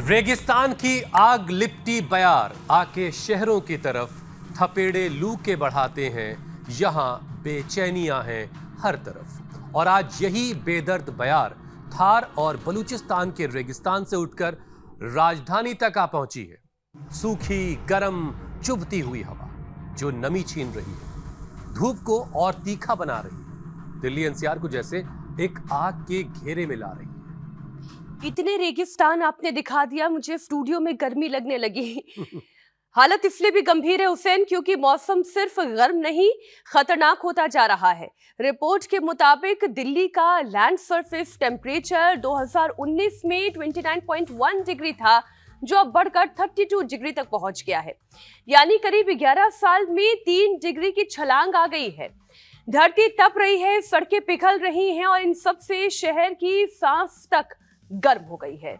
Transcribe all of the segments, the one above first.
रेगिस्तान की आग लिपटी बयार आके शहरों की तरफ थपेड़े लू के बढ़ाते हैं। यहां बेचैनियां हैं हर तरफ। और आज यही बेदर्द बयार थार और बलूचिस्तान के रेगिस्तान से उठकर राजधानी तक आ पहुंची है। सूखी, गर्म, चुभती हुई हवा जो नमी छीन रही है, धूप को और तीखा बना रही है, दिल्ली एनसीआर को जैसे एक आग के घेरे में ला रही है। इतने रेगिस्तान आपने दिखा दिया, मुझे स्टूडियो में गर्मी लगने लगी। हालत इसलिए भी गंभीर है हुसैन क्योंकि मौसम सिर्फ गर्म नहीं, खतरनाक होता जा रहा है। रिपोर्ट के मुताबिक दिल्ली का लैंड सरफेस टेम्परेचर 2019 में 29.1 डिग्री था, जो अब बढ़कर 32 डिग्री तक पहुंच गया है। यानी करीब 11 साल में 3 डिग्री की छलांग आ गई है। धरती तप रही है, सड़कें पिघल रही हैं और इन सब से शहर की सांस तक गर्म हो गई है।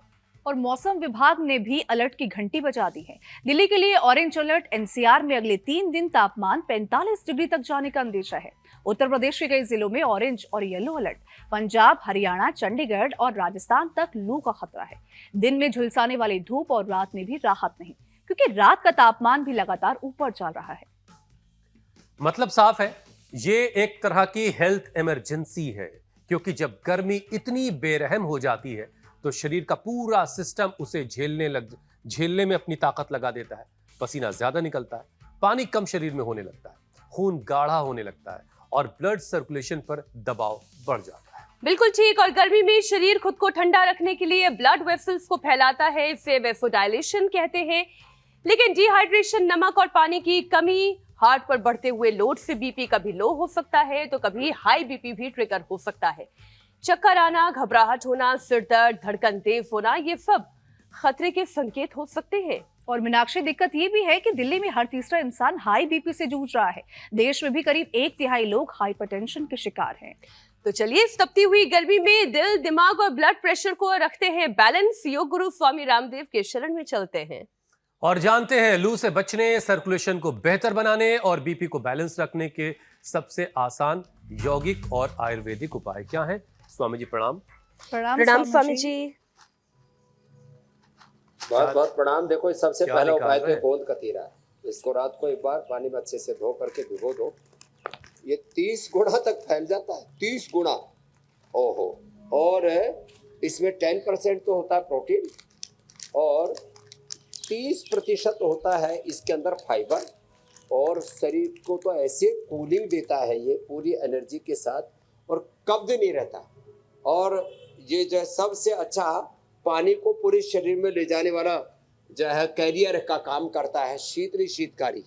और मौसम विभाग ने भी अलर्ट की घंटी बजा दी है। दिल्ली के लिए ऑरेंज अलर्ट, एनसीआर में अगले 3 दिन तापमान 45 डिग्री तक जाने का अंदेशा है। उत्तर प्रदेश के कई जिलों में ऑरेंज और येलो अलर्ट। पंजाब, हरियाणा, चंडीगढ़ और राजस्थान तक लू का खतरा है। दिन में झुलसाने वाली धूप और रात में भी राहत नहीं, क्योंकि रात का तापमान भी लगातार ऊपर चल रहा है। मतलब साफ है, ये एक तरह की हेल्थ इमरजेंसी है, क्योंकि जब गर्मी इतनी बेरहम हो जाती है तो शरीर का पूरा सिस्टम उसे झेलने में अपनी ताकत लगा देता है। पसीना ज्यादा निकलता है, पानी कम शरीर में होने लगता है, खून गाढ़ा होने लगता है और ब्लड सर्कुलेशन पर दबाव बढ़ जाता है। बिल्कुल ठीक। और गर्मी में शरीर खुद को ठंडा रखने के लिए ब्लड वेसल्स को फैलाता है, इसे वेसोडाइलेशन कहते हैं। लेकिन डिहाइड्रेशन, नमक और पानी की कमी, हार्ट पर बढ़ते हुए लोड से बीपी कभी लो हो सकता है तो कभी हाई बीपी भी ट्रिगर हो सकता है। चक्कर आना, घबराहट होना, सिर दर्द, धड़कन तेज होना, ये सब खतरे के संकेत हो सकते हैं। और मीनाक्षी, दिक्कत ये भी है कि दिल्ली में हर तीसरा इंसान हाई बीपी से जूझ रहा है। देश में भी करीब 1/3 लोग हाइपरटेंशन के शिकार हैं। तो चलिए इस तपती हुई गर्मी में दिल, दिमाग और ब्लड प्रेशर को रखते हैं बैलेंस। योग गुरु स्वामी रामदेव के शरण में चलते हैं और जानते हैं लू से बचने, सर्कुलेशन को बेहतर बनाने और बीपी को बैलेंस रखने के सबसे आसान यौगिक और आयुर्वेदिक उपाय क्या हैं। स्वामी जी प्रणाम। प्रणाम स्वामी जी। बहुत बहुत प्रणाम। देखो, इस सबसे पहला उपाय तो गोंद कतीरा है। इसको रात को एक बार पानी में अच्छे से धो करके भिगो दो। ये 30 गुना तक फैल जाता है, 30 गुना। ओहो। और इसमें 10% तो होता है प्रोटीन और 30% होता है इसके अंदर फाइबर। और शरीर को तो ऐसे कूलिंग देता है ये पूरी एनर्जी के साथ, और कब्ज नहीं रहता। और ये जो सबसे अच्छा पानी को पूरे शरीर में ले जाने वाला जो है कैरियर का काम करता है। शीतकारी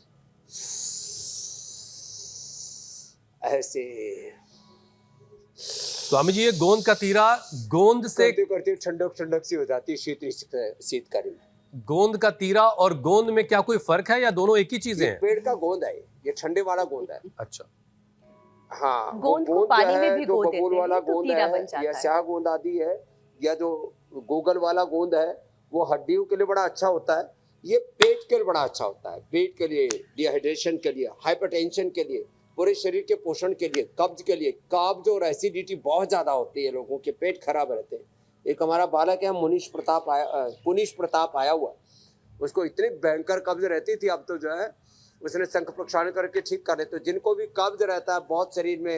ऐसे। स्वामी जी, ये गोंद का तीरा गोंद से करते ठंडक सी हो जाती है शीतकारी में। गोंद का तीरा और गोंद में क्या कोई फर्क है या दोनों एक ही चीजें हैं? पेड़ का गोंद है, ये ठंडे वाला गोंद है। अच्छा। हाँ, गोंद को पानी में भी जो बबूल वाला गोंद है या स्याह गोंद आदि है, या जो गूगल वाला गोंद है, वो हड्डियों के लिए बड़ा अच्छा होता है। ये पेट के लिए बड़ा अच्छा होता है, पेट के लिए, डिहाइड्रेशन के लिए, हाइपरटेंशन के लिए, पूरे शरीर के पोषण के लिए, कब्ज के लिए। कब्ज और एसिडिटी बहुत ज्यादा होती है, लोगों के पेट खराब रहते हैं। एक हमारा बालक है पुनीश प्रताप आया हुआ, उसको इतनी भयंकर कब्ज रहती थी, अब तो जो है उसने शंख प्रक्षालन करके ठीक कर देते। जिनको भी कब्ज रहता है, बहुत शरीर में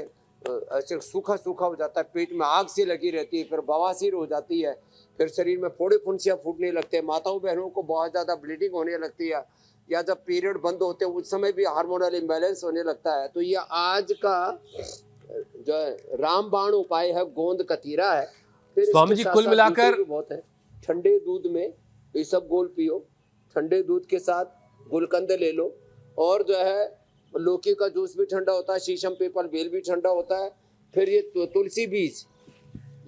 ऐसे सूखा हो जाता है, पेट में आग सी लगी रहती है, फिर बवासीर हो जाती है, फिर शरीर में फोड़े फुंसियाँ फूटने लगते हैं, माताओं बहनों को बहुत ज़्यादा ब्लीडिंग होने लगती है, या जब पीरियड बंद होते हैं उस समय भी हार्मोनल इम्बैलेंस होने लगता है। तो ये आज का जो है रामबाण उपाय है, गोंद कतीरा है। फिर स्वामी जी, कुल मिलाकर बहुत है, ठंडे दूध में ये सब घोल पियो, ठंडे दूध के साथ गुलकंद ले लो, और जो है लौकी का जूस भी ठंडा होता है, शीशम पीपल बेल भी ठंडा होता है। फिर ये तुलसी बीज,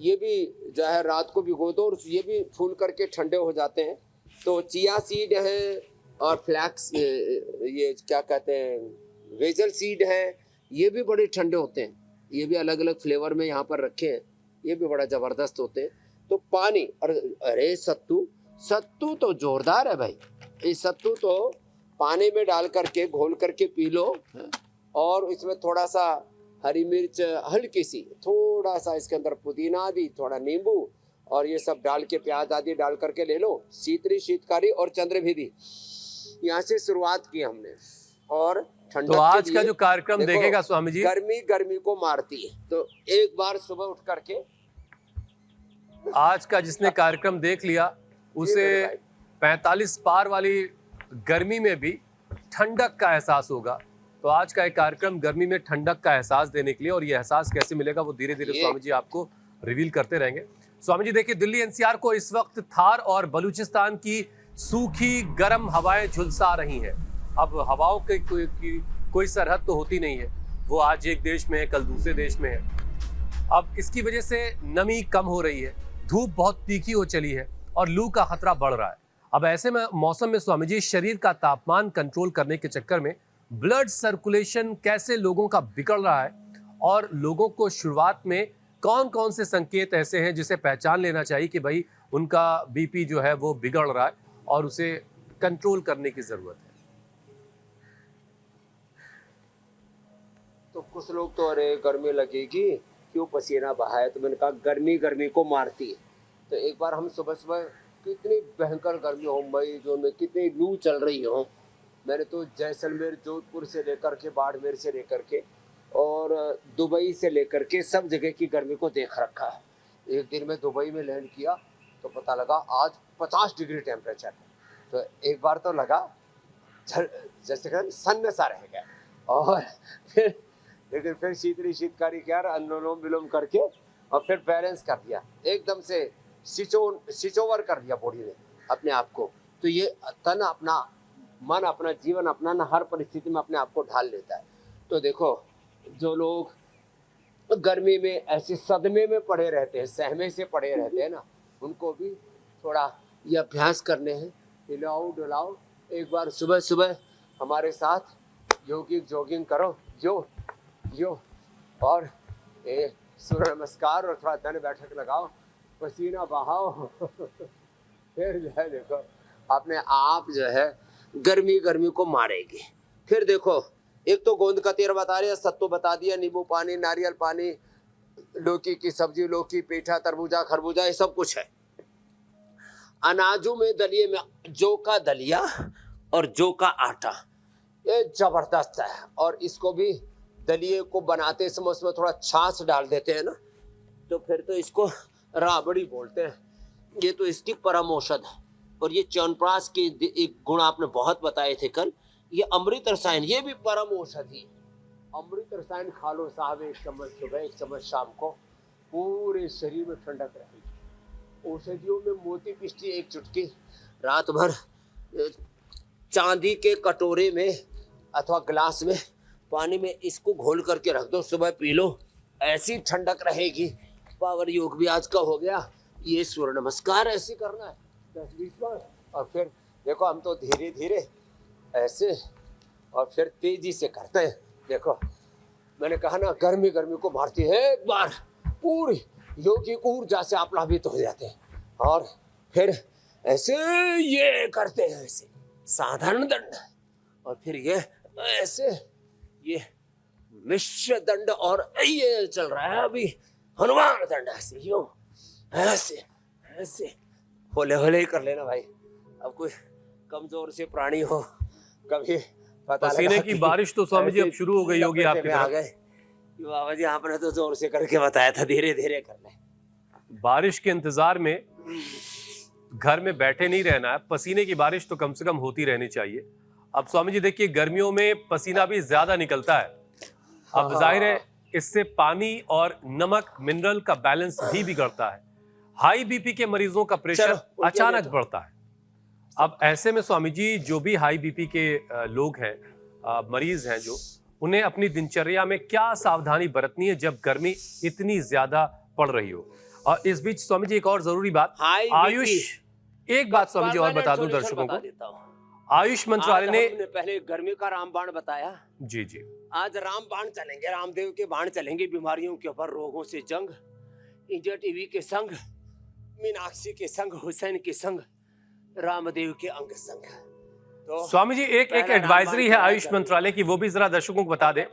ये भी जो है रात को भिगो दो और ये भी फूल करके ठंडे हो जाते हैं। तो चिया सीड है और फ्लैक्स, ये क्या कहते हैं, वेजल सीड है, ये भी बड़े ठंडे होते हैं। ये भी अलग अलग फ्लेवर में यहाँ पर रखे हैं, ये भी बड़ा जबरदस्त होते हैं। तो पानी, और अरे सत्तू तो जोरदार है भाई। ये सत्तू तो पानी में डाल करके घोल करके पी लो, और इसमें थोड़ा सा हरी मिर्च हल्की सी, थोड़ा सा इसके अंदर पुदीना आदि, थोड़ा नींबू और ये सब डाल के प्याज आदि डाल करके ले लो। शीतरी, शीतकारी और चंद्रभेदी, यहाँ से शुरुआत की हमने। और ठंडक तो आज के का लिए जो कार्यक्रम देखो, देखेगा स्वामी जी, गर्मी गर्मी को मारती है। तो एक बार सुबह उठ करके आज का जिसने कार्यक्रम देख लिया उसे 45 पार वाली गर्मी में भी ठंडक का एहसास होगा। तो आज का एक कार्यक्रम गर्मी में ठंडक का एहसास देने के लिए, और ये एहसास कैसे मिलेगा वो धीरे धीरे स्वामी जी आपको रिवील करते रहेंगे। स्वामी जी देखिए, दिल्ली एनसीआर को इस वक्त थार और बलूचिस्तान की सूखी गर्म हवाएं झुलसा रही हैं। अब हवाओं की कोई सरहद तो होती नहीं है, वो आज एक देश में है, कल दूसरे देश में है। अब इसकी वजह से नमी कम हो रही है, धूप बहुत तीखी हो चली है और लू का खतरा बढ़ रहा है। अब ऐसे में मौसम में स्वामी जी शरीर का तापमान कंट्रोल करने के चक्कर में ब्लड सर्कुलेशन कैसे लोगों का बिगड़ रहा है, और लोगों को शुरुआत में कौन कौन से संकेत ऐसे हैं जिसे पहचान लेना चाहिए कि भाई उनका बीपी जो है वो बिगड़ रहा है और उसे कंट्रोल करने की जरूरत है। तो कुछ लोग तो अरे गर्मी लगेगी, क्यों पसीना बहाए, तो मैंने कहा गर्मी गर्मी को मारती है। तो एक बार हम सुबह सुबह, कितनी भयंकर गर्मी हो, मई जून में कितनी लू चल रही हो, मैंने तो जैसलमेर, जोधपुर से लेकर के, बाड़मेर से लेकर के और दुबई से लेकर के सब जगह की गर्मी को देख रखा है। एक दिन में दुबई में लैंड किया तो पता लगा आज 50 डिग्री टेम्परेचर है। तो एक बार तो लगा जैसे कहते सन्न सा रह गया, और फिर लेकिन फिर शीतरी शीतकारी किया, अनुलोम विलोम करके और फिर बैलेंस कर दिया, एकदम से स्विच ओवर कर दिया बॉडी ने अपने आप को। तो ये तन अपना, मन अपना, जीवन अपना ना हर परिस्थिति में अपने आप को ढाल लेता है। तो देखो, जो लोग गर्मी में ऐसे सदमे में पड़े रहते हैं, सहमे से पड़े रहते हैं ना, उनको भी थोड़ा ये अभ्यास करने हैं, हिलाओ डुलाओ। एक बार सुबह सुबह हमारे साथ जॉगिंग करो, यो और सूर्य नमस्कार और थोड़ा दंड बैठक लगाओ, पसीना बहाओ फिर जो है देखो अपने आप जो है गर्मी को मारेगी। फिर देखो, एक तो गोंद का तेल बता रहे, सत्तू बता दिया, नींबू पानी, नारियल पानी, लौकी की सब्जी, लौकी, पेठा, तरबूजा, खरबूजा, ये सब कुछ है। अनाजों में, दलिए में जौ का दलिया और जौ का आटा, ये जबरदस्त है। और इसको भी दलिए को बनाते समय उसमें थोड़ा छाछ डाल देते हैं ना, तो फिर तो इसको राबड़ी बोलते हैं। ये तो इसकी परम औषध है। और ये च्यवनप्राश के एक गुण आपने बहुत बताए थे कल, ये अमृत रसायन, ये भी परम औषधि है। अमृत रसायन खा लो साहब, 1 चम्मच सुबह, 1 चम्मच शाम को, पूरे शरीर में ठंडक रहेगी। औषधियों में मोती पिष्टी 1 चुटकी, रात भर चांदी के कटोरे में अथवा गिलास में पानी में इसको घोल करके रख दो, सुबह पी लो, ऐसी ठंडक रहेगी। पावर योग भी आज का हो गया, ये सूर्य नमस्कार ऐसे करना है 10-20 बार। और फिर देखो, हम तो धीरे धीरे ऐसे और फिर तेजी से करते हैं। देखो, मैंने कहा ना गर्मी को मारती है, एक बार पूरी योगिक ऊर्जा से आप प्लावित हो जाते हैं। और फिर ऐसे ये करते हैं, ऐसे साधारण दंड, और फिर ये ऐसे, ये मिश्र दंड, और ये चल रहा है अभी हनुमान दंड, ऐसे यूं, ऐसे ऐसे होले होले ही कर लेना भाई। अब कोई कमजोर से प्राणी हो, कभी पता पसीने की बारिश तो स्वामी जी अब शुरू हो गई होगी आपके आ गए। बाबा जी आपने तो जोर से करके बताया था, धीरे धीरे करना है। बारिश के इंतजार में घर में बैठे नहीं रहना है, पसीने की बारिश तो कम से कम होती रहनी चाहिए। अब स्वामी जी देखिए, गर्मियों में पसीना भी ज्यादा निकलता है। अब जाहिर है इससे पानी और नमक, मिनरल का बैलेंस भी बिगड़ता है। हाई बीपी के मरीजों का प्रेशर अचानक बढ़ता है। अब ऐसे में स्वामी जी, जो भी हाई बीपी के लोग हैं, मरीज हैं, जो उन्हें अपनी दिनचर्या में क्या सावधानी बरतनी है जब गर्मी इतनी ज्यादा पड़ रही हो। और इस बीच स्वामी जी एक और जरूरी बात, आयुष, एक बात स्वामी जी और बता दूं दर्शकों को, आयुष मंत्रालय ने पहले गर्मी का रामबाण बताया, जी आज रामबाण चलेंगे, रामदेव के बाण चलेंगे, बीमारियों के ऊपर, रोगों से जंग, इंडिया टीवी के संग, मीनाक्षी के संग, हुसैन के संग, रामदेव के अंग संग। तो स्वामी जी एक एडवाइजरी है आयुष मंत्रालय की, वो भी जरा दर्शकों को बता दें।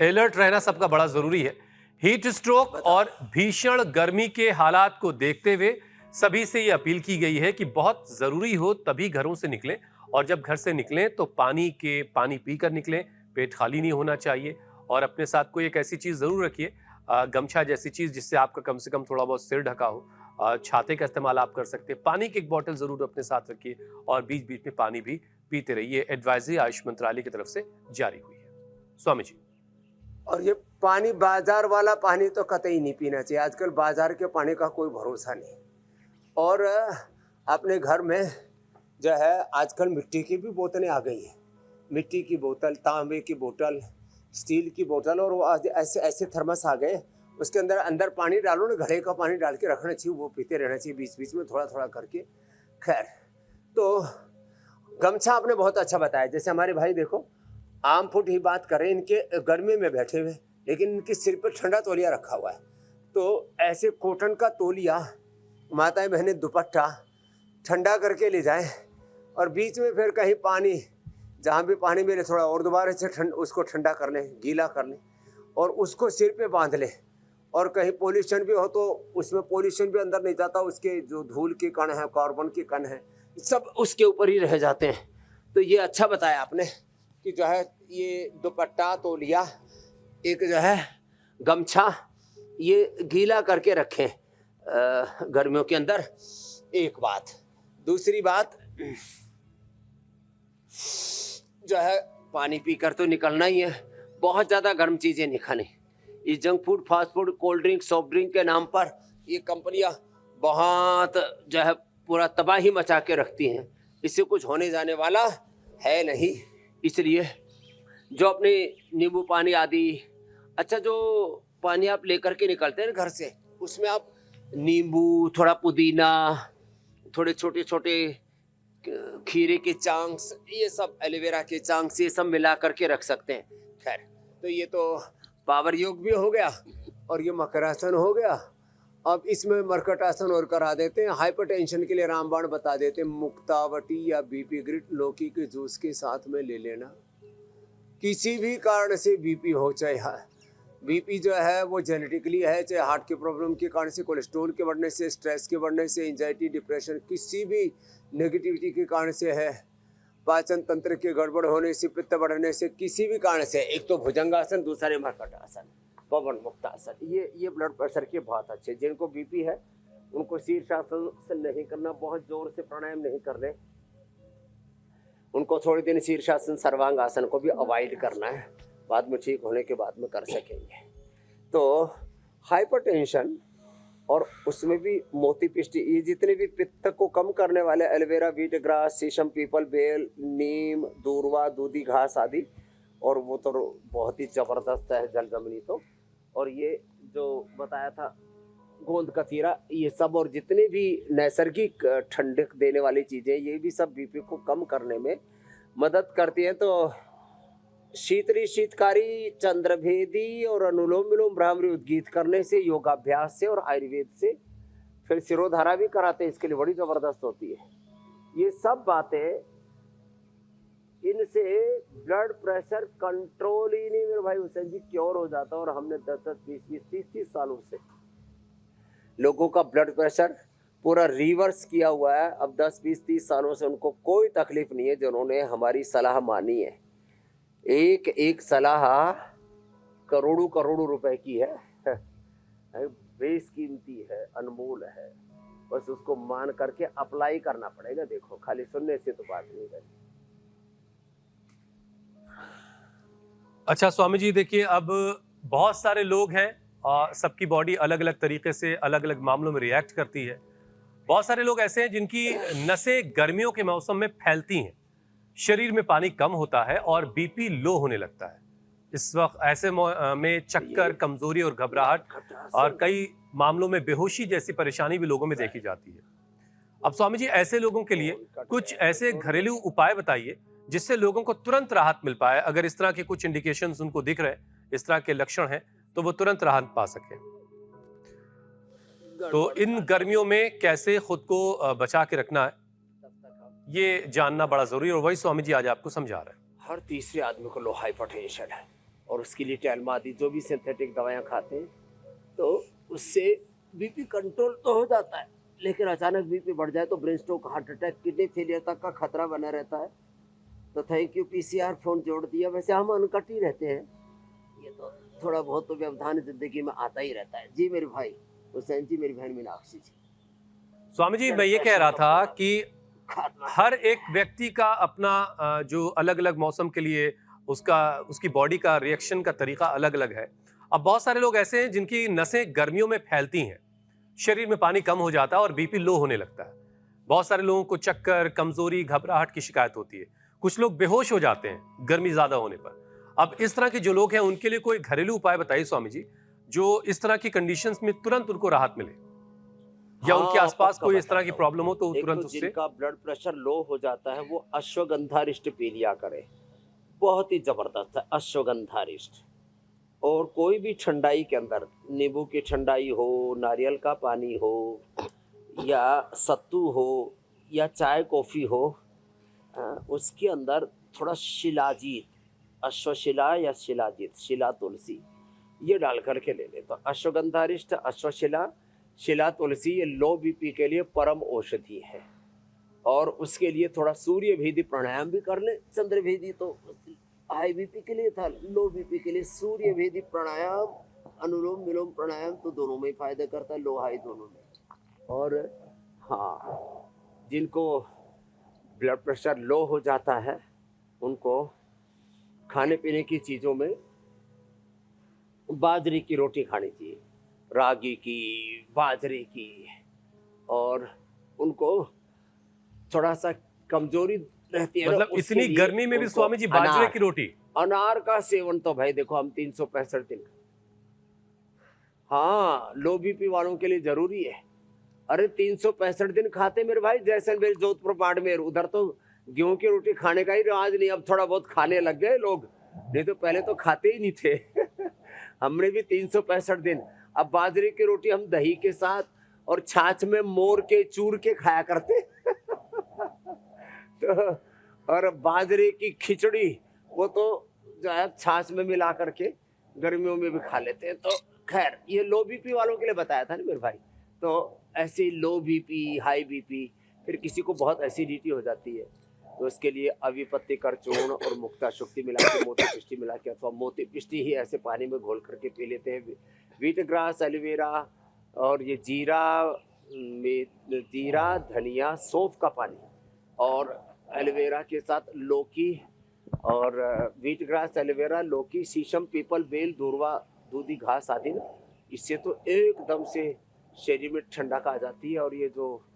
अलर्ट रहना सबका बड़ा जरूरी है। हीट स्ट्रोक और भीषण गर्मी के हालात को देखते हुए सभी से ये अपील की गई है कि बहुत जरूरी हो तभी घरों से निकलें, और जब घर से निकलें तो पानी पीकर निकलें, पेट खाली नहीं होना चाहिए। और अपने साथ कोई एक ऐसी चीज जरूर रखिए, गमछा जैसी चीज जिससे आपका कम से कम थोड़ा बहुत सिर ढका हो। छाते का इस्तेमाल आप कर सकते हैं। पानी की एक बोतल जरूर अपने साथ रखिए और बीच बीच में पानी भी पीते रहिए। एडवाइजरी आयुष मंत्रालय की तरफ से जारी हुई है। स्वामी जी। और ये पानी बाजार वाला पानी तो कतई नहीं पीना चाहिए। आजकल बाजार के पानी का कोई भरोसा नहीं। और अपने घर में जो है आजकल मिट्टी की भी बोतलें आ गई हैं। मिट्टी की बोतल, तांबे की बोतल, स्टील की बोतल, और वो आज ऐसे ऐसे थर्मस आ गए, उसके अंदर पानी डालो ना, घड़े का पानी डाल के रखना चाहिए, वो पीते रहना चाहिए बीच बीच में थोड़ा थोड़ा करके। खैर, तो गमछा आपने बहुत अच्छा बताया। जैसे हमारे भाई देखो आम फुट ही बात करें, इनके गर्मी में बैठे हुए, लेकिन इनके सिर पर ठंडा तौलिया रखा हुआ है। तो ऐसे कॉटन का तौलिया माताएं बहनें दुपट्टा ठंडा करके ले जाएं, और बीच में फिर कहीं पानी, जहाँ भी पानी मिले थोड़ा और दोबारा से उसको ठंडा कर लें, गीला कर लें, और उसको सिर पे बांध लें। और कहीं पोल्यूशन भी हो तो उसमें पोल्यूशन भी अंदर नहीं जाता, उसके जो धूल के कण हैं, कार्बन के कण हैं, सब उसके ऊपर ही रह जाते हैं। तो ये अच्छा बताया आपने कि जो है ये दुपट्टा, तौलिया, एक जो है गमछा, ये गीला करके रखें गर्मियों के अंदर। एक बात। दूसरी बात जो है पानी पीकर तो निकलना ही है। बहुत ज़्यादा गर्म चीज़ें नहीं खानी। ये junk food, fast food, cold drink, soft drink के नाम पर ये कंपनियां बहुत जो है पूरा तबाही मचा के रखती हैं। इससे कुछ होने जाने वाला है नहीं। इसलिए जो अपने नींबू पानी आदि, अच्छा जो पानी आप लेकर के निकलते हैं घर से, उसमें आप नींबू, थोड़ा पुदीना, थोड़े छोटे छोटे खीरे के चांक्स, ये सब एलोवेरा के चांक्स, ये सब मिला करके रख सकते हैं। खैर, तो ये तो पावर योग भी हो गया और ये मकरासन हो गया। अब इसमें मरकटासन और करा देते हैं। हाइपरटेंशन के लिए रामबाण बता देते हैं, मुक्तावटी या बीपी ग्रिट लौकी के जूस के साथ में ले लेना। किसी भी कारण से बीपी हो, चाहे बीपी जो है वो जेनेटिकली है, चाहे हार्ट की प्रॉब्लम के कारण से, कोलेस्ट्रॉल के बढ़ने से, स्ट्रेस के बढ़ने से, एंजाइटी, डिप्रेशन, किसी भी नेगेटिविटी के कारण से है, पाचन तंत्र के गड़बड़ होने से, पित्त बढ़ने से, किसी भी कारण से, एक तो भुजंगासन, दूसरे मरकटासन, पवन मुक्तासन, ये ब्लड प्रेशर के बहुत अच्छे। जिनको बीपी है उनको शीर्षासन नहीं करना, बहुत जोर से प्राणायाम नहीं करने, उनको थोड़े दिन शीर्षासन, सर्वांगासन को भी अवॉइड करना है। बाद में ठीक होने के बाद में कर सकेंगे। तो हाइपरटेंशन और उसमें भी मोती पिष्टी, ये जितने भी पित्त को कम करने वाले, एलोवेरा, वीट ग्रास, शीशम, पीपल, बेल, नीम, दूर्वा, दूधी घास आदि, और वो तो बहुत ही जबरदस्त है जलजमनी तो। और ये जो बताया था गोंद कतीरा, ये सब, और जितने भी नैसर्गिक ठंडक देने वाली चीज़ें, ये भी सब बीपी को कम करने में मदद करती हैं। तो शीतली, शीतकारी, चंद्रभेदी और अनुलोम विलोम, भ्रामरी उद्गीत करने से, योगाभ्यास से और आयुर्वेद से, फिर सिरोधारा भी कराते हैं, इसके लिए बड़ी जबरदस्त होती है। ये सब बातें, इनसे ब्लड प्रेशर कंट्रोल ही नहीं मेरे भाई हुसैन जी, क्योर हो जाता। और हमने 10-10, 20-20, 30-30 सालों से लोगों का ब्लड प्रेशर पूरा रिवर्स किया हुआ है। अब 10, 20, 30 सालों से उनको कोई तकलीफ नहीं है, जिन्होंने हमारी सलाह मानी है। एक एक सलाह करोड़ों करोड़ों रुपए की है, बेशकीमती है, अनमोल है। बस उसको मान करके अप्लाई करना पड़ेगा। देखो, खाली सुनने से तो बात नहीं बनी। अच्छा स्वामी जी, देखिए अब बहुत सारे लोग हैं और सबकी बॉडी अलग अलग तरीके से अलग अलग मामलों में रिएक्ट करती है। बहुत सारे लोग ऐसे हैं जिनकी नसें गर्मियों के मौसम में फैलती हैं, शरीर में पानी कम होता है और बीपी लो होने लगता है। इस वक्त ऐसे में चक्कर, कमजोरी और घबराहट और कई मामलों में बेहोशी जैसी परेशानी भी लोगों में देखी जाती है। अब स्वामी जी, ऐसे लोगों के लिए कुछ ऐसे घरेलू उपाय बताइए जिससे लोगों को तुरंत राहत मिल पाए। अगर इस तरह के कुछ इंडिकेशंस उनको दिख रहे हैं, इस तरह के लक्षण हैं, तो वो तुरंत राहत पा सके। तो इन गर्मियों में कैसे खुद को बचा के रखना है, ये जानना बड़ा जरूरी है, और वही स्वामी जी आज आपको समझा रहे हैं। हर तीसरे आदमी को लो हाइपरटेंशन है, और उसके लिए टेल्मा आदि जो भी सिंथेटिक दवाइयाँ खाते हैं, तो उससे बीपी कंट्रोल तो हो जाता है, लेकिन अचानक बीपी बढ़ जाए तो brain stroke, heart attack, kidney failure तक का खतरा बना रहता है। तो थैंक यू पीसीआर फोन जोड़ दिया। वैसे हम अनकट ही रहते हैं, ये तो थोड़ा बहुत तो व्यवधान जिंदगी में आता ही रहता है। जी मेरे भाई हुसैन जी, मेरी बहन मीनाक्षी जी। स्वामी जी, मैं ये कह रहा था कि हर एक व्यक्ति का अपना जो अलग अलग मौसम के लिए उसकी बॉडी का रिएक्शन का तरीका अलग अलग है। अब बहुत सारे लोग ऐसे हैं जिनकी नसें गर्मियों में फैलती हैं, शरीर में पानी कम हो जाता है और बीपी लो होने लगता है। बहुत सारे लोगों को चक्कर, कमजोरी, घबराहट की शिकायत होती है। कुछ लोग बेहोश हो जाते हैं गर्मी ज्यादा होने पर। अब इस तरह के जो लोग हैं उनके लिए कोई घरेलू उपाय बताइए स्वामी जी, जो इस तरह की कंडीशंस में तुरंत उनको राहत मिले, या उनके आसपास कोई इस तरह की प्रॉब्लम हो तो तुरंत उससे। जिनका ब्लड प्रेशर लो हो जाता है वो अश्वगंधारिष्ट पी लिया करे, बहुत ही जबरदस्त है अश्वगंधारिष्ट। और कोई भी ठंडाई के अंदर, नींबू की ठंडाई हो, नारियल का पानी हो, या सत्तू हो, या चाय कॉफ़ी हो, उसके अंदर थोड़ा शिलाजीत, अश्वशिला या शिलाजीत, शिला तुलसी, ये डाल करके ले ले। तो अश्वगंधारिष्ट, अश्वशिला, शिला तुलसी, ये लो बीपी के लिए परम औषधि है। और उसके लिए थोड़ा सूर्य भेदी प्राणायाम भी कर ले। चंद्र भेदी तो हाई बीपी के लिए था, लो बीपी के लिए सूर्य भेदी प्राणायाम, अनुलोम विलोम प्राणायाम तो दोनों में ही फायदा करता है, लो हाई दोनों में। और हाँ, जिनको ब्लड प्रेशर लो हो जाता है उनको खाने पीने की चीज़ों में बाजरे की रोटी खानी चाहिए, रागी की, बाजरे की। और उनको थोड़ा सा कमजोरी रहती है, मतलब इतनी गर्मी में भी स्वामी जी बाजरे की रोटी, अनार का सेवन तो भाई देखो हम 365 दिन, हाँ लो बीपी वालों के लिए जरूरी है। अरे 365 दिन खाते मेरे भाई, जैसलमेर, जोधपुर, बाड़मेर, उधर तो गेहूं की रोटी खाने का ही रिवाज नहीं, अब थोड़ा बहुत खाने लग गए लोग, नहीं तो पहले तो खाते ही नहीं थे। हमने भी 365 दिन। अब बाजरे की रोटी हम दही के साथ और छाछ में मोर के चूर के खाया करते। तो और बाजरे की खिचड़ी वो तो जो है छाछ में मिला करके गर्मियों में भी खा लेते हैं। तो खैर ये लो बीपी वालों के लिए बताया था ना मेरे भाई। तो ऐसे लो बीपी, हाई बीपी, फिर किसी को बहुत एसिडिटी हो जाती है तो उसके लिए अविपत्ति कर चूर्ण और मुक्ता शुक्ति मिला के, मोती पिष्टी मिला के, अथवा मोती पिष्टी ही ऐसे पानी में घोल करके पी लेते हैं। व्हीट ग्रास, एलोवेरा और ये जीरा, धनिया, सौंफ का पानी और एलोवेरा के साथ लौकी, और व्हीट ग्रास, एलोवेरा, लौकी, शीशम, पीपल, बेल, दूर्वा, दूधी घास आदि ना, इससे तो एकदम से शरीर में ठंडक आ जाती है और ये जो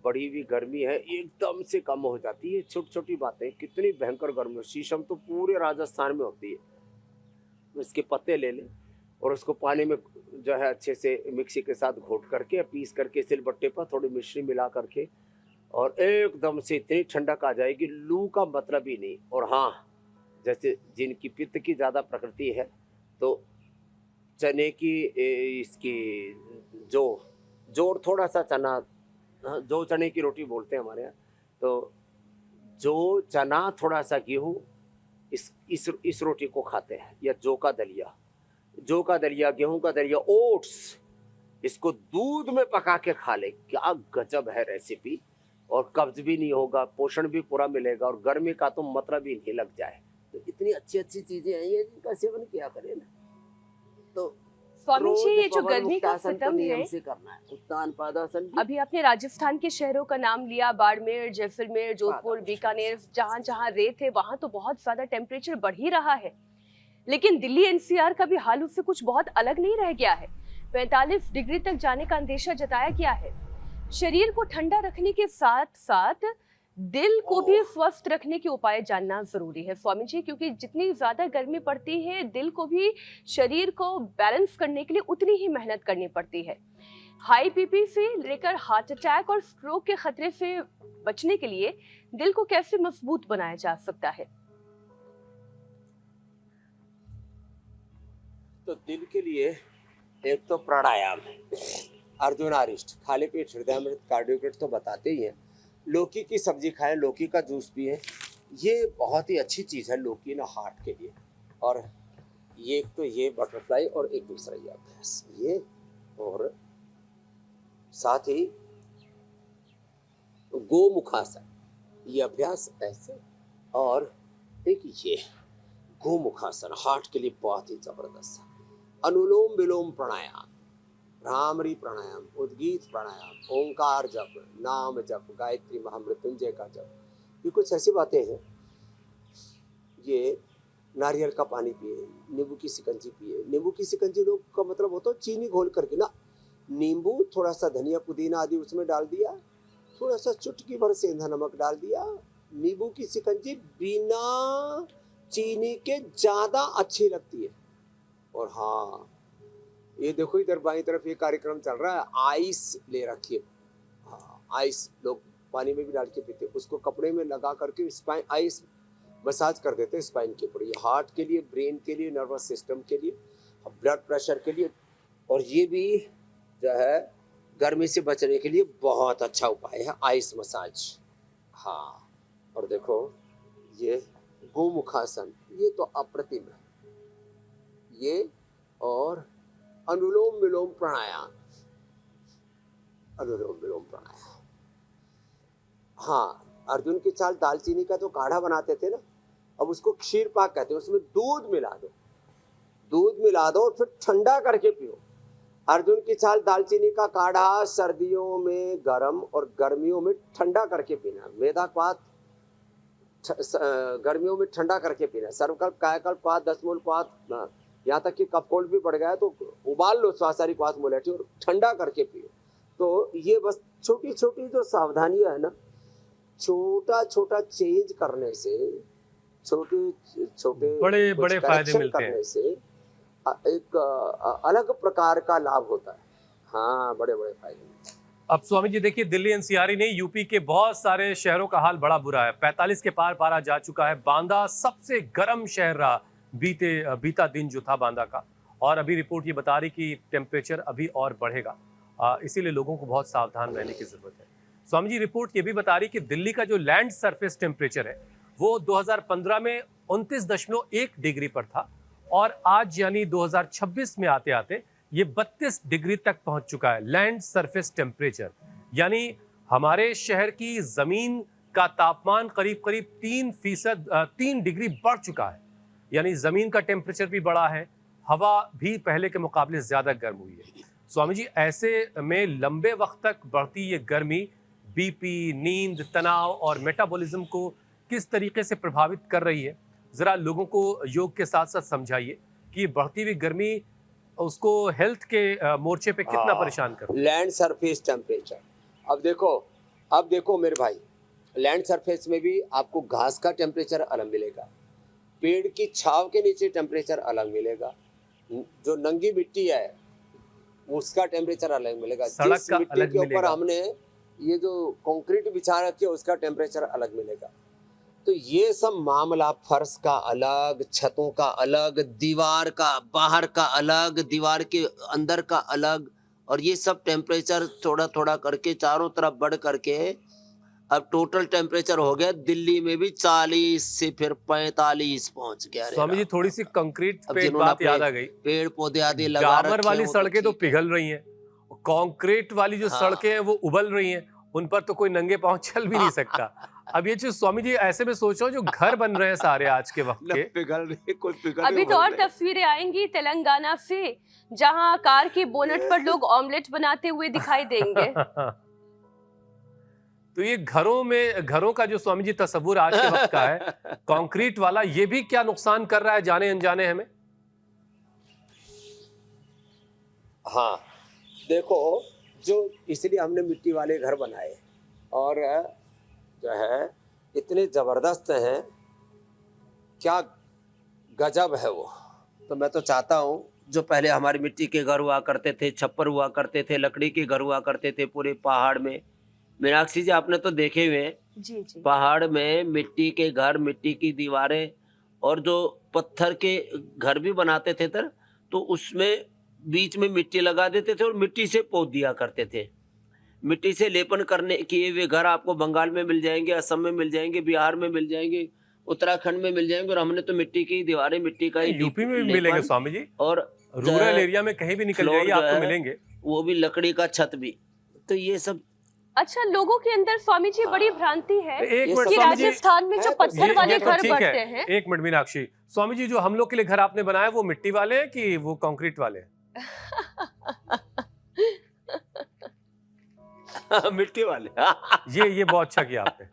बढ़ी हुई गर्मी है एकदम से कम हो जाती है। छोटी छोटी बातें, कितनी भयंकर गर्मी है। शीशम तो पूरे राजस्थान में होती है। इसके पत्ते ले लें और उसको पानी में जो है अच्छे से मिक्सी के साथ घोट करके, पीस करके सिलबट्टे पर थोड़ी मिश्री मिला करके, और एकदम से इतनी ठंडक आ जाएगी, लू का मतलब ही नहीं। और हाँ, जैसे जिनकी पित्त की ज़्यादा प्रकृति है तो चने की इसकी जोर थोड़ा सा चना, जो चने की रोटी बोलते हैं हमारे यहाँ, तो जो चना थोड़ा सा गेहूँ, इस रोटी को खाते हैं। या जौ का दलिया, गेहूं का दलिया, ओट्स, इसको दूध में पका के खा ले, क्या गजब है रेसिपी। और कब्ज भी नहीं होगा, पोषण भी पूरा मिलेगा और गर्मी का तो मतलब ही नहीं लग जाए। तो इतनी अच्छी अच्छी चीजें हैं ये, जिनका सेवन किया करें ना। तो स्वामी जी, ये जो गर्मी का सितम है, करना है उत्तान पादासन। अभी आपने राजस्थान के शहरों का नाम लिया, बाड़मेर, जैसलमेर, जोधपुर, बीकानेर, जहाँ जहाँ रेत है वहां तो बहुत ज्यादा टेम्परेचर बढ़ ही रहा है। लेकिन दिल्ली एनसीआर का भी हाल उससे कुछ बहुत अलग नहीं रह गया है। 45 डिग्री तक जाने का अंदेशा जताया गया है। शरीर को ठंडा रखने के साथ साथ दिल को भी स्वस्थ रखने के उपाय जानना जरूरी है स्वामी जी, क्योंकि जितनी ज्यादा गर्मी पड़ती है दिल को भी, शरीर को बैलेंस करने के लिए उतनी ही मेहनत करनी पड़ती है। हाई बीपी से लेकर हार्ट अटैक और स्ट्रोक के खतरे से बचने के लिए दिल को कैसे मजबूत बनाया जा सकता है? तो दिल के लिए एक तो प्राणायाम है, अर्जुनारिष्ट, खाली पेट हृदयामृत, कार्डियोकिट तो बताते ही हैं। लौकी की सब्जी खाएं, लौकी का जूस पिए, ये बहुत ही अच्छी चीज़ है लौकी ना हार्ट के लिए। और ये एक तो ये बटरफ्लाई और एक दूसरा ये अभ्यास, ये और साथ ही गोमुखासन, ये अभ्यास ऐसे, और एक ये गोमुखासन हार्ट के लिए बहुत ही जबरदस्त है। अनुलोम विलोम प्राणायाम, भ्रामरी प्राणायाम, उद्गीत प्राणायाम, ओंकार जप, नाम जप, गायत्री महामृत्युंजय का जप, ये कुछ ऐसी बातें हैं। ये नारियल का पानी पिए, नींबू की शिकंजी पिए। नींबू की शिकंजी लोग का मतलब होता है चीनी घोल करके ना, नींबू थोड़ा सा धनिया पुदीना आदि उसमें डाल दिया, थोड़ा सा चुटकी भर सेंधा नमक डाल दिया। नींबू की शिकंजी बिना चीनी के ज्यादा अच्छी लगती है। और हाँ, ये देखो इधर बाईं तरफ ये कार्यक्रम चल रहा है, आइस ले रखिए। हाँ, आइस लोग पानी में भी डाल के पीते, उसको कपड़े में लगा करके स्पाइन आइस मसाज कर देते हैं स्पाइन के ऊपर। ये हार्ट के लिए, ब्रेन के लिए, नर्वस सिस्टम के लिए, ब्लड प्रेशर के लिए, और ये भी जो है गर्मी से बचने के लिए बहुत अच्छा उपाय है आइस मसाज। हाँ, और देखो ये गोमुखासन, ये तो अप्रतिम है ये। और अनुलोम विलोम प्राणायाम, अनुलोम विलोम प्राणायाम। हाँ, अर्जुन की चाल दालचीनी का जो काढ़ा बनाते थे ना, अब उसको क्षीर पाक कहते हैं। उसमें दूध मिला दो, दूध मिला दो और फिर ठंडा करके पियो। अर्जुन की चाल दालचीनी का काढ़ा सर्दियों में गर्म और गर्मियों में ठंडा करके पीना। मेधाक्वाथ गर्मियों में ठंडा करके पीना। सर्वकल्प, कायाकल्प क्वाथ, दशमूल क्वाथ, यहाँ तक कि कफ कोल्ड भी बढ़ गया है तो उबाल लो स्वासारी क्वाथ मुलेठी और ठंडा करके पियो। तो ये बस छोटी छोटी जो सावधानियां है ना, छोटा छोटा चेंज करने से, छोटे छोटे बड़े बड़े फायदे मिलते हैं से एक अलग प्रकार का लाभ होता है। हाँ, बड़े बड़े फायदे। अब स्वामी जी देखिए, दिल्ली एनसीआर ने यूपी के बहुत सारे शहरों का हाल बड़ा बुरा है। 45 के पार पारा जा चुका है। बांदा सबसे गर्म शहर रहा बीता दिन जो था बांदा का, और अभी रिपोर्ट ये बता रही कि टेम्परेचर अभी और बढ़ेगा, इसीलिए लोगों को बहुत सावधान रहने की जरूरत है। स्वामी जी रिपोर्ट ये भी बता रही कि दिल्ली का जो लैंड सरफेस टेम्परेचर है वो 2015 में 29.1 डिग्री पर था, और आज यानी 2026 में आते आते ये 32 डिग्री तक पहुंच चुका है लैंड सरफेस टेम्परेचर। यानी हमारे शहर की जमीन का तापमान करीब करीब 3 डिग्री बढ़ चुका है। यानी जमीन का टेम्परेचर भी बढ़ा है, हवा भी पहले के मुकाबले ज्यादा गर्म हुई है। स्वामी जी, ऐसे में लंबे वक्त तक बढ़ती ये गर्मी बीपी, नींद, तनाव और मेटाबॉलिज्म को किस तरीके से प्रभावित कर रही है? जरा लोगों को योग के साथ साथ समझाइए कि बढ़ती हुई गर्मी उसको हेल्थ के मोर्चे पे कितना परेशान कर। लैंड सरफेस टेम्परेचर, अब देखो मेरे भाई, लैंड सरफेस में भी आपको घास का टेम्परेचर अलग मिलेगा, पेड़ की छाव के नीचे टेम्परेचर अलग मिलेगा, जो नंगी मिट्टी है उसका टेम्परेचर अलग मिलेगा, जिस मिट्टी के ऊपर हमने ये जो कंक्रीट बिछा रखी है उसका टेम्परेचर अलग मिलेगा। तो ये सब मामला, फर्श का अलग, छतों का अलग, दीवार का बाहर का अलग, दीवार के अंदर का अलग, और ये सब टेम्परेचर थोड़ा थोड़ा करके चारों तरफ बढ़ करके अब टोटल टेम्परेचर हो गया दिल्ली में भी 40 से फिर 45 पहुंच गया। स्वामी जी थोड़ी सी कंक्रीट पे बात याद आ गई, पेड़ पौधे आदि लगा रखे हैं, डामर वाली सड़कें तो पिघल रही हैं, कंक्रीट वाली जो सड़कें हैं वो उबल रही हैं, उन पर तो कोई नंगे पांव चल भी नहीं सकता। अब ये चीज स्वामी जी ऐसे में सोचो, जो घर बन रहे हैं सारे आज के वक्त के, पिघल रहे, कोई पिघल अभी तो और तस्वीरें आएंगी तेलंगाना से, जहां कार के बोनट पर लोग ऑमलेट बनाते हुए दिखाई देंगे। तो ये घरों का जो स्वामी जी तस्वुर आज के वक्त का है, कंक्रीट वाला, ये भी क्या नुकसान कर रहा है जाने अनजाने हमें। हाँ देखो, जो इसलिए हमने मिट्टी वाले घर बनाए और जो है इतने जबरदस्त हैं, क्या गजब है वो। तो मैं तो चाहता हूँ जो पहले हमारी मिट्टी के घर हुआ करते थे, छप्पर हुआ करते थे, लकड़ी के घर हुआ करते थे पूरे पहाड़ में, मीनाक्षी जी आपने तो देखे हुए हैं, जी जी, पहाड़ में मिट्टी के घर, मिट्टी की दीवारें, और जो पत्थर के घर भी बनाते थे तो उसमें बीच में मिट्टी लगा देते थे और मिट्टी से पोत दिया करते थे। मिट्टी से लेपन करने किए हुए घर आपको बंगाल में मिल जाएंगे, असम में मिल जाएंगे, बिहार में मिल जाएंगे, उत्तराखंड में मिल जाएंगे, और हमने तो मिट्टी की दीवारें, मिट्टी का ही यूपी में भी मिलेंगे स्वामी जी। और रूरल एरिया में कहीं भी निकल फ्लोर जाइए जो आपको है, मिलेंगे। वो भी लकड़ी का, छत भी। तो ये सब अच्छा, लोगों के अंदर स्वामी जी बड़ी भ्रांति है एक ये मिनट कि स्वामी जी, राजस्थान में जो है तो पत्थर ये- वाले ये तो घर ठीक बनते है। हैं। एक मिनट मीनाक्षी, स्वामी जी जो हम लोग के लिए घर आपने बनाया वो मिट्टी वाले हैं कि वो कंक्रीट वाले हैं? मिट्टी वाले। ये बहुत अच्छा किया आपने।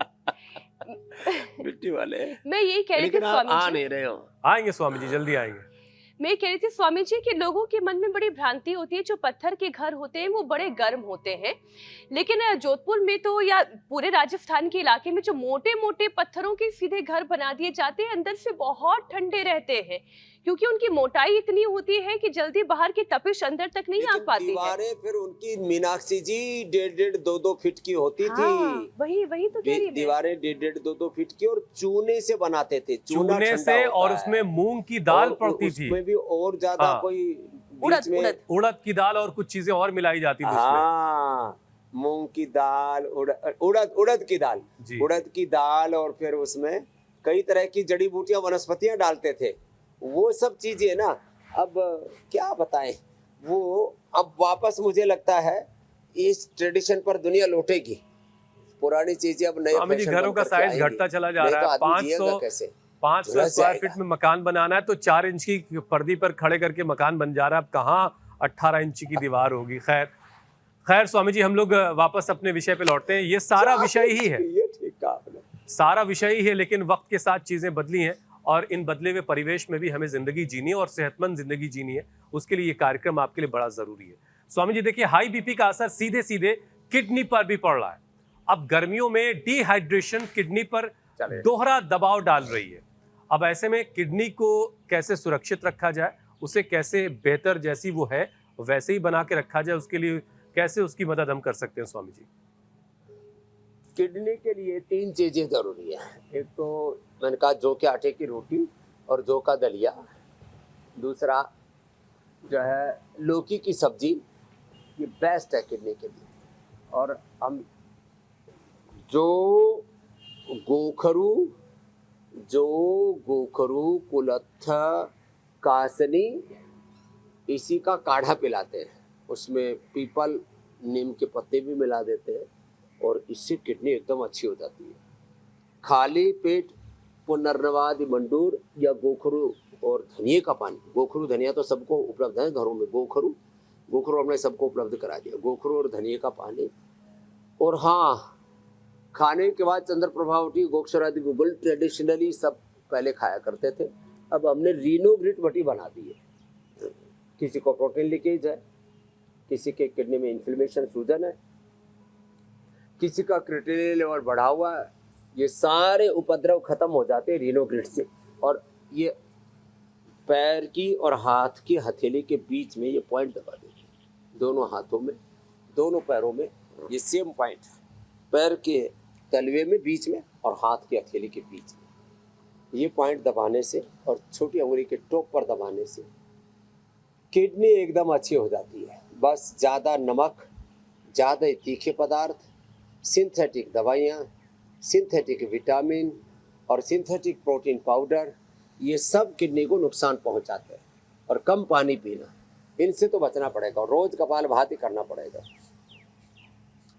मिट्टी वाले। मैं यही कह रही थी लेकिन आप स्वामी आ जी, नहीं रहे हो। आएंगे स्वामी जी, जल्दी आएंगे। मैं कह रही थी स्वामी जी कि लोगों के मन में बड़ी भ्रांति होती है, जो पत्थर के घर होते हैं वो बड़े गर्म होते हैं, लेकिन जोधपुर में तो या पूरे राजस्थान के इलाके में जो मोटे मोटे पत्थरों के सीधे घर बना दिए जाते हैं, अंदर से बहुत ठंडे रहते हैं, क्योंकि उनकी मोटाई इतनी होती है कि जल्दी बाहर की तपिश अंदर तक नहीं आ लेकिन पाती है। दीवारें फिर उनकी मीनाक्षी जी 1.5-2 फीट की होती हाँ, थी। वही तो कह रही मैं। दीवारें 1.5-2 फीट की और चूने से बनाते थे। चूना चूने ठंडा से, होता और है। उसमें मूंग की दाल और पड़ती थी, उसमें भी और ज्यादा हाँ। कोई उड़द बीच में, उड़द उड़द की दाल और कुछ चीजें और मिलाई जाती थी उसमें। हाँ, मूंग की दाल, उड़द की दाल, जी। उड़द की दाल, और फिर उसमें कई तरह की जड़ी बूटियां, वनस्पतियां डालते थे। वो सब चीजें ना, अब क्या बताएं, वो अब वापस मुझे लगता है इस ट्रेडिशन पर दुनिया लौटेगी। पुरानी चीजें अब नए स्वामी जी फैशन घरों का बनकर के साइज आएंगी। घटता चला जा नहीं रहा तो है। आदमी जिएगा 500 कैसे? 500 झुलस स्क्वायर जाएगा। फीट में मकान बनाना है तो 4 इंच की पर्दी पर खड़े करके मकान बन जा रहा है। अब कहाँ 18 इंच की दीवार होगी। खैर स्वामी जी, हम लोग वापस अपने विषय पे लौटते हैं। ये सारा विषय ही है, ये ठीक कहा आपने। सारा विषय ही है, लेकिन वक्त के साथ चीजें बदली हैं और इन बदले हुए परिवेश में भी हमें जिंदगी जीनी है और सेहतमंद जिंदगी जीनी है। उसके लिए ये कार्यक्रम आपके लिए बड़ा जरूरी है। स्वामी जी देखिए, हाई बीपी का असर सीधे सीधे किडनी पर भी पड़ रहा है। अब गर्मियों में डिहाइड्रेशन किडनी पर दोहरा दबाव डाल रही है। अब ऐसे में किडनी को कैसे सुरक्षित रखा जाए, उसे कैसे बेहतर जैसी वो है वैसे ही बना के रखा जाए, उसके लिए कैसे उसकी मदद हम कर सकते हैं स्वामी जी? किडनी के लिए 3 चीजें जरूरी है। एक तो मैंने कहा जौ के आटे की रोटी और जौ का दलिया। दूसरा जो है लौकी की सब्जी, ये बेस्ट है किडनी के लिए। और हम जो गोखरू कुलत्थ कासनी, इसी का काढ़ा पिलाते हैं। उसमें पीपल नीम के पत्ते भी मिला देते हैं और इससे किडनी एकदम अच्छी हो जाती है। खाली पेट पुनर्नवादि मंडूर या गोखरू और धनिए का पानी। गोखरू धनिया तो सबको उपलब्ध है घरों में। गोखरू हमने सबको उपलब्ध करा दिया। गोखरू और धनिए का पानी। और हाँ, खाने के बाद चंद्र प्रभावटी, गोक्षर आदि गूगल ट्रेडिशनली सब पहले खाया करते थे। अब हमने रीनोग्रिट बटी बना दी है। किसी को प्रोटीन लीकेज है, किसी के किडनी में इन्फ्लेमेशन, सूजन है, किसी का क्रिएटिनिन लेवल बढ़ा हुआ है, ये सारे उपद्रव खत्म हो जाते हैं रीनोग्रिट से। और ये पैर की और हाथ की हथेली के बीच में ये पॉइंट दबा देंगे, दोनों हाथों में, दोनों पैरों में। ये सेम पॉइंट, पैर के तलवे में बीच में और हाथ की हथेली के बीच में, ये पॉइंट दबाने से और छोटी उंगली के टॉप पर दबाने से किडनी एकदम अच्छी हो जाती है। बस ज़्यादा नमक, ज़्यादा तीखे पदार्थ, सिंथेटिक दवाइयाँ, सिंथेटिक विटामिन और सिंथेटिक प्रोटीन पाउडर, ये सब किडनी को नुकसान पहुंचाते हैं। और कम पानी पीना, इनसे तो बचना पड़ेगा। और रोज कपालभाति करना पड़ेगा।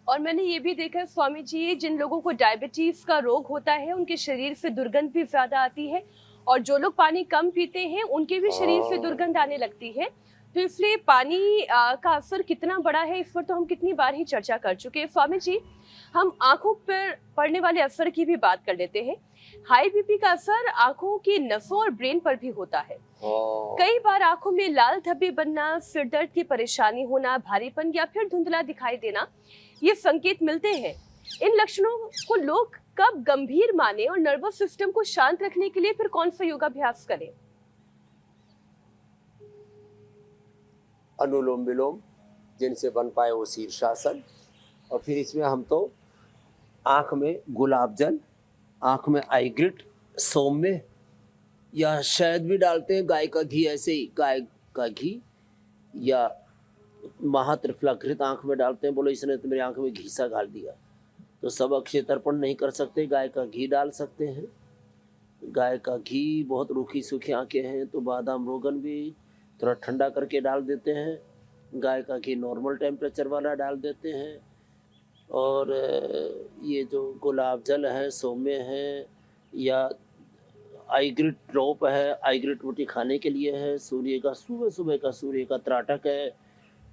और मैंने ये भी देखा है स्वामी जी, जिन लोगों को डायबिटीज का रोग होता है उनके शरीर से दुर्गंध भी ज्यादा आती है, और जो लोग पानी कम पीते हैं उनके भी शरीर से दुर्गंध आने लगती है। तो इसलिए पानी का असर कितना बड़ा है, इस पर तो हम कितनी बार ही चर्चा कर चुके हैं। स्वामी जी, हम आंखों पर पड़ने वाले असर की भी बात कर लेते हैं। हाई बीपी का असर आंखों की नसों और ब्रेन पर भी होता है। कई बार आंखों में लाल धब्बे बनना, सिर दर्द की परेशानी होना, भारीपन या फिर धुंधला दिखाई देना, ये संकेत मिलते हैं। इन लक्षणों को लोग कब गंभीर माने और नर्वस सिस्टम को शांत रखने के लिए फिर कौन सा योगाभ्यास करें? अनुलोम विलोम, जिनसे बन पाए वो शीर्षासन। और फिर इसमें हम तो आँख में गुलाब जल, आँख में आईग्रिट, सौम्य या शहद भी डालते हैं, गाय का घी, ऐसे ही गाय का घी या महात्रिफलाघृत आँख में डालते हैं। बोलो इसने तो मेरी आँख में घी सा डाल दिया। तो सब अक्षय तर्पण नहीं कर सकते, गाय का घी डाल सकते हैं। गाय का घी, बहुत रूखी सूखी आँखें हैं तो बादाम रोगन भी, थोड़ा ठंडा करके डाल देते हैं, गाय का घी नॉर्मल टेम्परेचर वाला डाल देते हैं, और ये जो गुलाब जल है, सौम्य है, या आईग्रिट ड्रॉप है, आईग्रिट रोटी खाने के लिए है, सूर्य का सुबह सुबह का सूर्य का त्राटक है।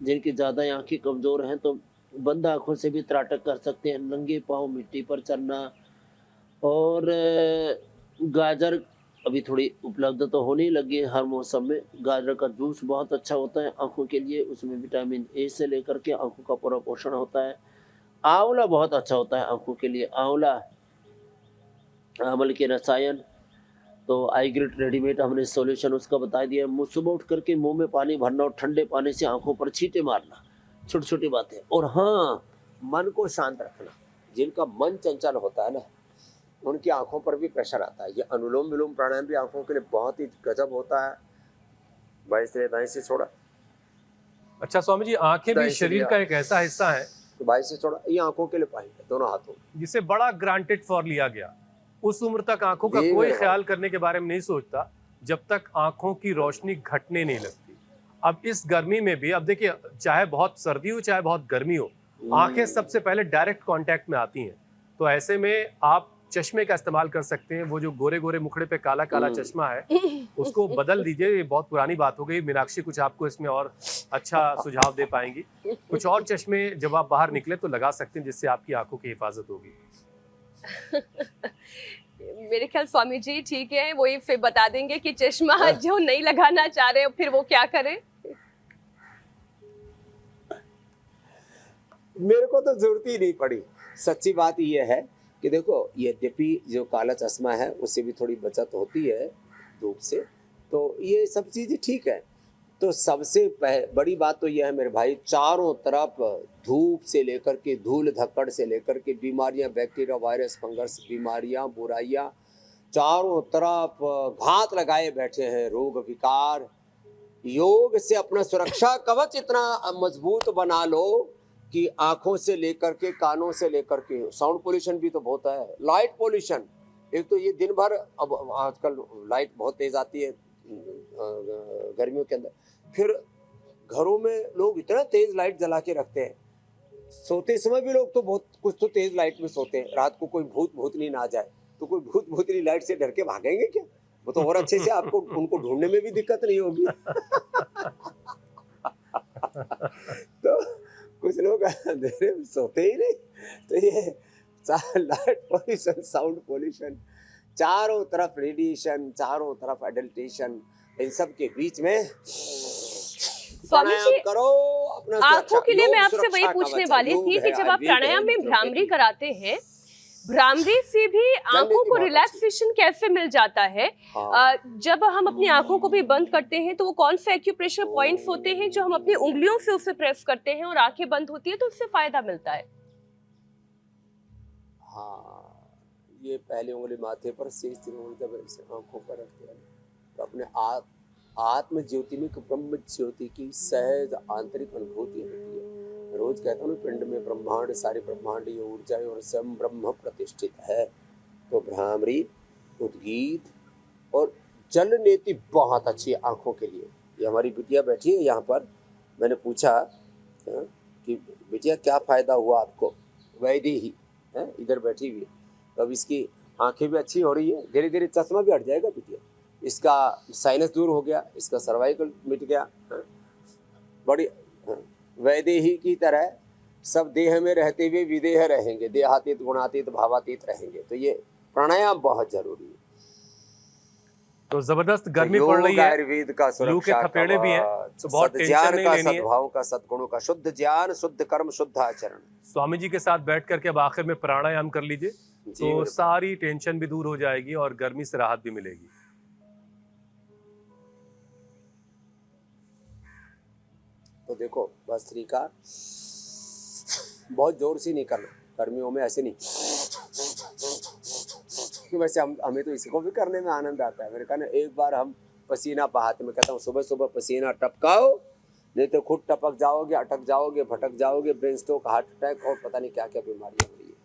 जिनकी ज़्यादा आँखें कमज़ोर हैं तो बंद आँखों से भी त्राटक कर सकते हैं, नंगे पाँव मिट्टी पर चलना। और गाजर अभी थोड़ी उपलब्ध तो होने लगी है हर मौसम में। गाजर का जूस बहुत अच्छा होता है आँखों के लिए, उसमें विटामिन ए से लेकर के आँखों का पूरा पोषण होता है। आंवला बहुत अच्छा होता है आँखों के लिए, आंवला आंवल के रसायन। तो आईग्रिट रेडीमेड हमने सॉल्यूशन उसका बता दिया। मुँह सुबह उठ करके मुंह में पानी भरना और ठंडे पानी से आंखों पर छींटे मारना, छोटी छोटी बातें। और हाँ, मन को शांत रखना। जिनका मन चंचल होता है ना, उनकी आंखों पर भी प्रेशर आता है। ये अनुलोम विलोम प्राणायाम भी आंखों के लिए बहुत ही गजब होता है। बाएं से दाएं से छोड़ा, अच्छा स्वामी जी, आंखें भी शरीर का एक ऐसा हिस्सा है, तो बाएं से छोड़ा, ये आंखों के लिए पानी है दोनों हाथों में। जिसे बड़ा ग्रांटेड फॉर लिया गया। उस उम्र तक आंखों का जी कोई मेरे ख्याल करने के बारे में नहीं सोचता जब तक आंखों की रोशनी घटने नहीं लगती। अब इस गर्मी में भी, अब देखिए, चाहे बहुत सर्दी हो चाहे बहुत गर्मी हो, आंखें सबसे पहले डायरेक्ट कांटेक्ट में आती हैं। तो ऐसे में आप चश्मे का इस्तेमाल कर सकते हैं। वो जो गोरे गोरे मुखड़े पे काला काला चश्मा है, उसको बदल दीजिए। ये बहुत पुरानी बात हो गई। मीनाक्षी कुछ आपको इसमें और अच्छा सुझाव दे पाएंगी। कुछ और चश्मे जब आप बाहर निकले तो लगा सकते हैं, जिससे आपकी आंखों की हिफाजत होगी। मेरे ख्याल स्वामी जी ठीक है, वही फिर बता देंगे कि चश्मा जो नहीं लगाना चाह रहे फिर वो क्या करें। मेरे को तो जरूरत ही नहीं पड़ी। सच्ची बात यह है कि देखो, यद्यपि जो काला चश्मा है उससे भी थोड़ी बचत होती है धूप से, तो ये सब चीज़ें ठीक है। तो सबसे बड़ी बात तो यह है मेरे भाई, चारों तरफ धूप से लेकर के, धूल धक्कड़ से लेकर के, बीमारियां, बैक्टीरिया, वायरस, फंगस, बीमारियां, बुराइयां, चारों तरफ घात लगाए बैठे हैं, रोग विकार। योग से अपना सुरक्षा कवच इतना मजबूत बना लो कि आंखों से लेकर के, कानों से लेकर के, साउंड पोल्यूशन भी तो बहुत है, लाइट पोल्यूशन। एक तो ये दिन भर, अब आजकल लाइट बहुत तेज आती है गर्मियों के अंदर, फिर घरों में लोग इतना तेज लाइट जला के रखते हैं। सोते समय भी लोग तो बहुत कुछ तो तेज लाइट में सोते हैं। रात को कोई भूत भूतनी ना जाए तो कोई भूत भूतनी लाइट से डर के भागेंगे क्या? वो तो और अच्छे से आपको उनको ढूंढने में भी दिक्कत नहीं होगी। तो कुछ लोग अंधेरे में सोते ही नहीं। तो ये लाइट पोल्यूशन, साउंड पोल्यूशन, चारों तरफ रेडिएशन, चारों तरफ एडल्टेशन, इन सब के बीच में स्वामी जी, करो अपना आंखों के लिए मैं आपसे वही पूछने वाली थी कि जब आप प्राणायाम में भ्रामरी कराते हैं, भ्रामरी से भी आंखों को रिलैक्सेशन कैसे मिल जाता है? जब हम अपनी आंखों को भी बंद करते हैं तो वो कौन से एक्यूप्रेशर पॉइंट्स होते हैं जो हम अपनी उंगलियों से उसे प्रेस करते हैं और आंखें बंद होती है तो उससे फायदा मिलता है? हाँ, ये पहली उंगली माथे पर, शेष तीन उंगली जब इसे आंखों पर रखते हैं तो अपने आत्म ज्योति में ब्रह्म ज्योति की सहज आंतरिक अनुभूति होती है। रोज कहता हूँ, पिंड में ब्रह्मांड, सारी ब्रह्मांड ये ऊर्जा और स्वयं ब्रह्म प्रतिष्ठित है। तो भ्रामरी, उद्गीत और जल नेति बहुत अच्छी है आंखों के लिए। ये हमारी बिटिया बैठी है यहाँ पर, मैंने पूछा कि बिटिया क्या फायदा हुआ आपको? वैदी ही है, इधर बैठी हुई है। तो अब इसकी आंखें भी अच्छी हो रही है, धीरे धीरे चश्मा भी हट जाएगा बिटिया। इसका साइनस दूर हो गया, इसका सर्वाइकल मिट गया। बड़ी वैदेही की तरह सब देह में रहते हुए विदेह रहेंगे, देहातीत, गुणातीत, भावातीत रहेंगे। तो ये प्राणायाम बहुत जरूरी है। तो जबरदस्त गर्मी पड़ रही है, आयुर्वेद का लू के थपेड़े भी हैं, तो बहुत टेंशन ज्ञान नहीं का, लेनी है। सद्भाव का, सद्गुणों का, शुद्ध ज्ञान, शुद्ध कर्म, शुद्ध आचरण। स्वामी जी के साथ बैठ करके अब आखिर में प्राणायाम कर लीजिए, तो सारी टेंशन भी दूर हो जाएगी और गर्मी से राहत भी मिलेगी। तो देखो, भस्त्रिका बहुत जोर से नहीं करना, गर्मियों में ऐसे नहीं। वैसे हमें तो इसको भी करने में आनंद आता है। मेरे कहना, एक बार हम पसीना बहाते, मैं कहता हूँ सुबह सुबह पसीना टपकाओ, नहीं तो खुद टपक जाओगे, अटक जाओगे, भटक जाओगे, ब्रेन स्ट्रोक, हार्ट अटैक और पता नहीं क्या क्या बीमारियां हो रही है।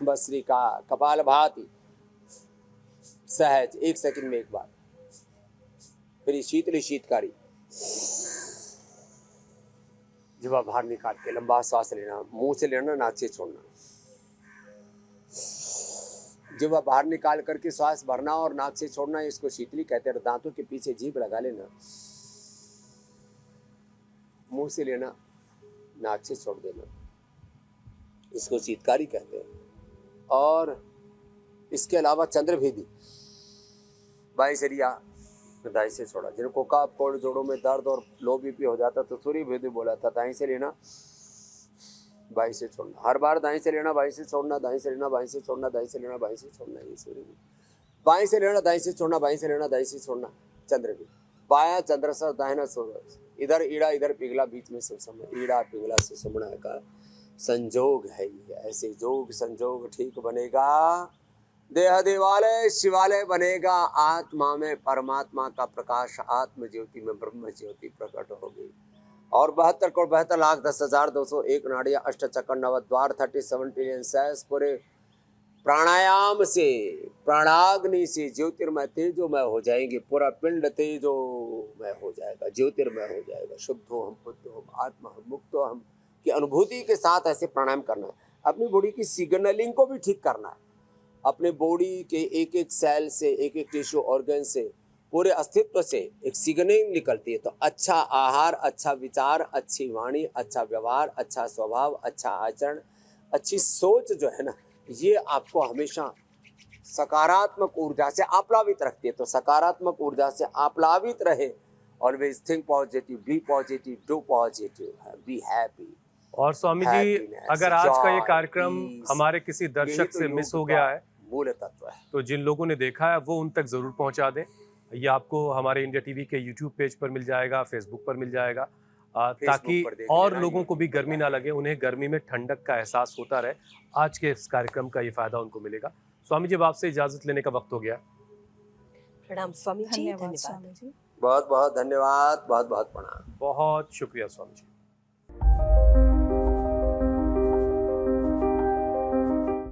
भस्त्रिका, कपालभाति, सहज 1 सेकंड में एक बार, फिर ये शीतली शीतकारी, जीवा बाहर निकाल के लंबा सांस लेना, मुंह से लेना, नाक से छोड़ना। जीवा बाहर निकाल करके श्वास भरना और नाक से छोड़ना, इसको शीतली कहते हैं। दांतों के पीछे जीभ लगा लेना, मुंह से लेना, नाक से छोड़ देना, इसको शीतकारी कहते हैं। और इसके अलावा चंद्रभेदी, बाई सरिया दाई से छोड़ा। जिनको कफ कोड़ जोड़ों में दर्द और लो बीपी हो जाता तो सूर्य भेदी बोला था, दाई से लेना, बाई से छोड़ना। हर बार दाई से लेना, बाई से छोड़ना, दाई से लेना, बाई से छोड़ना, दाई से लेना, बाई से छोड़ना। ये सूर्य भेदी। बाई से लेना, दाई से छोड़ना, बाई से लेना, दाई से छोड़ना, चंद्रभेदी। बाया चंद्रसर, दाहिना सूरज, इधर ईड़ा इधर पिघला, बीच में सुषुम्ना। ईड़ा पिघला सुषुम्ना का संजोग है ये। ऐसे जोग संजोग ठीक बनेगा, देह देवालय शिवालय बनेगा। आत्मा में परमात्मा का प्रकाश, आत्म ज्योति में ब्रह्म ज्योति प्रकट होगी। और 72,72,10,201 नाड़ियाँ, अष्ट चक्र, नवद्वार, 37 ट्रिलियन सेल्स पूरे प्राणायाम से, प्राणाग्नि से ज्योतिर्मय तेजोमय हो जाएंगे। पूरा पिंड तेजोमय हो जाएगा, ज्योतिर्मय हो जाएगा। शुद्धो हम, बुद्धो हम, आत्मा हम, मुक्तो हम की अनुभूति के साथ ऐसे प्राणायाम करना है। अपनी बॉडी की सिग्नलिंग को भी ठीक करना है। अपने बॉडी के एक एक सेल से, एक एक टिश्यू ऑर्गन से, पूरे अस्तित्व से एक सिग्नलिंग निकलती है। तो अच्छा आहार, अच्छा विचार, अच्छी वाणी, अच्छा व्यवहार, अच्छा स्वभाव, अच्छा आचरण, अच्छी सोच जो है ना, ये आपको हमेशा सकारात्मक ऊर्जा से आप्लावित रखती है। तो सकारात्मक ऊर्जा से आप्लावित रहे, always think positive, be positive, do positive, be happy. और स्वामी जी, अगर आज का ये कार्यक्रम हमारे किसी दर्शक से मिस हो गया है, मूल तत्व है, तो जिन लोगों ने देखा है वो उन तक जरूर पहुंचा दें। ये आपको हमारे इंडिया टीवी के यूट्यूब पेज पर मिल जाएगा, फेसबुक पर मिल जाएगा, ताकि और लोगों को भी गर्मी ना लगे, उन्हें गर्मी में ठंडक का एहसास होता रहे। आज के इस कार्यक्रम का ये फायदा उनको मिलेगा। स्वामी जी, अब आपसे इजाजत लेने का वक्त हो गया। प्रणाम स्वामी जी, धन्यवाद धन्यवाद। स्वामी जी। बहुत बहुत धन्यवाद, बहुत बहुत प्रणाम। बहुत शुक्रिया स्वामी जी।